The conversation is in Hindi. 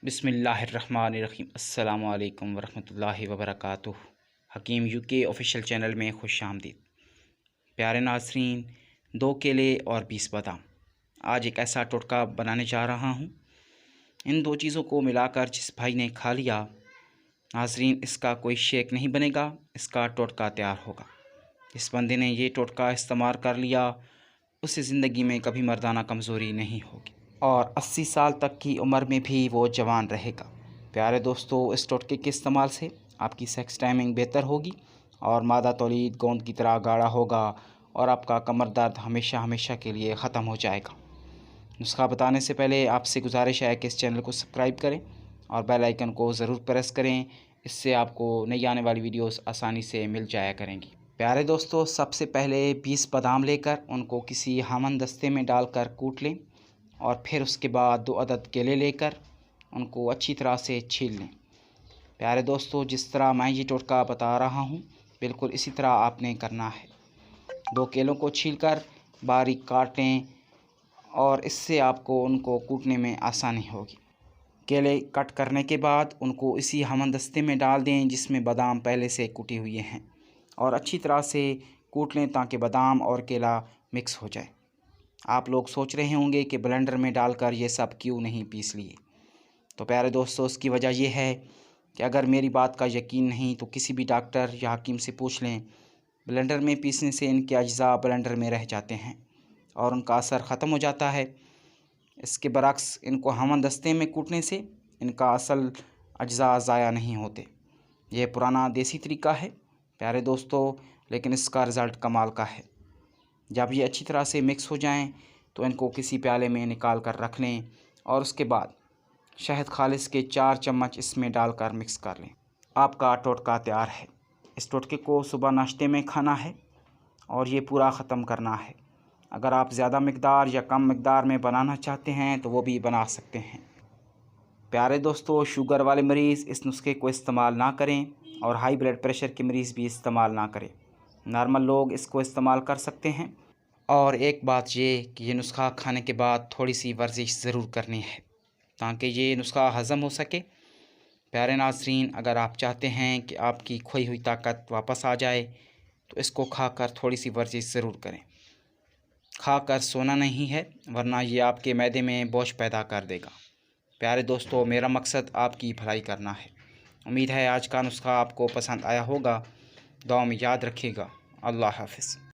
बिस्मिल्लाहिर्रहमानिर्रहीम। अस्सलामु अलैकुम वरहमतुल्लाहि वबरकातुहू। हकीम यूके ऑफिशियल चैनल में खुश आमदीद। प्यारे नाज़रीन, 2 केले और 20 बादाम। आज एक ऐसा टोटका बनाने जा रहा हूँ। इन 2 चीज़ों को मिलाकर जिस भाई ने खा लिया नाज़रीन, इसका कोई शेक नहीं बनेगा, इसका टोटका तैयार होगा। इस बंदे ने ये टोटका इस्तेमाल कर लिया, उससे ज़िंदगी में कभी मर्दाना कमज़ोरी नहीं होगी और 80 साल तक की उम्र में भी वो जवान रहेगा। प्यारे दोस्तों, इस टोटके के इस्तेमाल से आपकी सेक्स टाइमिंग बेहतर होगी और मादा तौलीद गोंद की तरह गाढ़ा होगा और आपका कमर दर्द हमेशा हमेशा के लिए ख़त्म हो जाएगा। नुस्खा बताने से पहले आपसे गुजारिश है कि इस चैनल को सब्सक्राइब करें और बेल आइकन को ज़रूर प्रेस करें, इससे आपको नई आने वाली वीडियोस आसानी से मिल जाया करेंगी। प्यारे दोस्तों, सबसे पहले 20 बादाम लेकर उनको किसी हामन दस्ते में डालकर कूट लें और फिर उसके बाद 2 अदद केले लेकर उनको अच्छी तरह से छील लें। प्यारे दोस्तों, जिस तरह मैं ये टोटका बता रहा हूँ बिल्कुल इसी तरह आपने करना है। 2 केलों को छीलकर बारीक काट लें और इससे आपको उनको कूटने में आसानी होगी। केले कट करने के बाद उनको इसी हमन दस्ते में डाल दें जिसमें बादाम पहले से कूटे हुए हैं और अच्छी तरह से कूट लें ताकि बादाम और केला मिक्स हो जाए। आप लोग सोच रहे होंगे कि ब्लेंडर में डालकर ये सब क्यों नहीं पीस लिए। तो प्यारे दोस्तों, उसकी वजह यह है कि अगर मेरी बात का यकीन नहीं तो किसी भी डॉक्टर या हकीम से पूछ लें। ब्लेंडर में पीसने से इनके अज्जा ब्लेंडर में रह जाते हैं और उनका असर ख़त्म हो जाता है। इसके बरक्स इनको हमन दस्ते में कूटने से इनका असल अज्जा ज़ाया नहीं होते। यह पुराना देसी तरीका है प्यारे दोस्तों, लेकिन इसका रिज़ल्ट कमाल का है। जब ये अच्छी तरह से मिक्स हो जाएं तो इनको किसी प्याले में निकाल कर रख लें और उसके बाद शहद खालिस के 4 चम्मच इसमें डालकर मिक्स कर लें। आपका टोटका तैयार है। इस टोटके को सुबह नाश्ते में खाना है और ये पूरा ख़त्म करना है। अगर आप ज़्यादा मकदार या कम मकदार में बनाना चाहते हैं तो वो भी बना सकते हैं। प्यारे दोस्तों, शुगर वाले मरीज़ इस नुस्खे को इस्तेमाल ना करें और हाई ब्लड प्रेशर के मरीज़ भी इस्तेमाल ना करें। नॉर्मल लोग इसको इस्तेमाल कर सकते हैं। और एक बात ये कि ये नुस्खा खाने के बाद थोड़ी सी वर्जिश ज़रूर करनी है ताकि ये नुस्खा हज़म हो सके। प्यारे नाज़रीन, अगर आप चाहते हैं कि आपकी खोई हुई ताकत वापस आ जाए तो इसको खाकर थोड़ी सी वर्जिश ज़रूर करें। खाकर सोना नहीं है वरना ये आपके मैदे में बोझ पैदा कर देगा। प्यारे दोस्तों, मेरा मकसद आपकी भलाई करना है। उम्मीद है आज का नुस्खा आपको पसंद आया होगा। दुआ में याद रखिएगा। अल्लाह हाफ़िज़।